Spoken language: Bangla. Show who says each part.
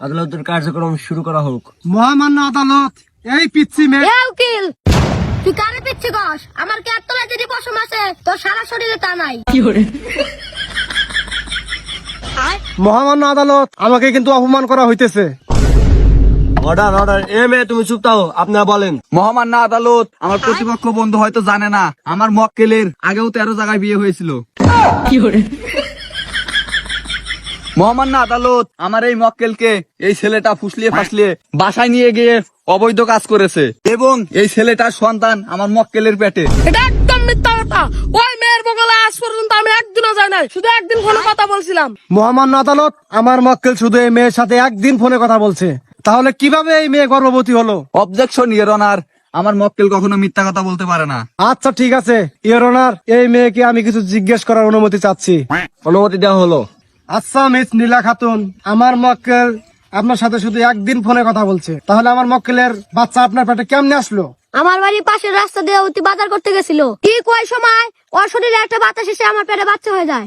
Speaker 1: আদালতের কার্যক্রম শুরু করা হোক।
Speaker 2: মহামান্য আদালত, এই পিচ্ছি মেয়ে।
Speaker 3: এ উকিল, তুই কারে পিচ্ছি কস? আমার কি এতলা যদি পশম আছে তোর সারা শরীরে তা নাই?
Speaker 2: মহামান্য আদালত, আমাকে কিন্তু অপমান করা হইতেছে।
Speaker 1: Order order. এ মেয়ে তুমি চুপ থাকো, আপনারা বলেন।
Speaker 4: মহামান্য আদালত, আমার প্রতিপক্ষ বন্ধু হয়তো জানে না আমার মক্কেলের আগেও 13 জায়গায় বিয়ে হয়েছিল। মহামান্য আদালত, আমার এই মক্কেলকে এই ছেলেটা ফুসলিয়ে ফাসলিয়ে বাসায় নিয়ে গিয়ে অবৈধ কাজ করেছে এবং এই ছেলেটার সন্তান আমার মক্কেলের পেটে।
Speaker 5: এটা একদম মিথ্যা কথা। ওই মেয়ের বগলে আজ পর্যন্ত আমি একদিনও যাই নাই, শুধু একদিন ফোনে কথা বলছিলাম।
Speaker 2: মহামান্য আদালত, আমার মক্কেল শুধু এই মেয়ের সাথে একদিন ফোনে কথা বলছে, তাহলে কিভাবে এই মেয়ে গর্ভবতী হলো?
Speaker 4: অবজেকশন ইওর অনার, আমার মক্কেল কখনো মিথ্যা কথা বলতে পারে না।
Speaker 2: আচ্ছা ঠিক আছে ইওর অনার, এই মেয়েকে আমি কিছু জিজ্ঞেস করার অনুমতি চাচ্ছি।
Speaker 1: অনুমতি দেওয়া হলো।
Speaker 2: আচ্ছা মিস নীলা খাতুন, আমার মক্কেল আপনার সাথে শুধু একদিন ফোনে কথা বলছে, তাহলে আমার মক্কেলের বাচ্চা আপনার পেটে কেমনে আসলো?
Speaker 3: আমার বাড়ির পাশের রাস্তা দিয়ে অতি বাজার করতে গেছিল, ঠিক ওই সময় ওর শরীরে একটা বাতাস এসে আমার পেটে বাচ্চা হয়ে যায়।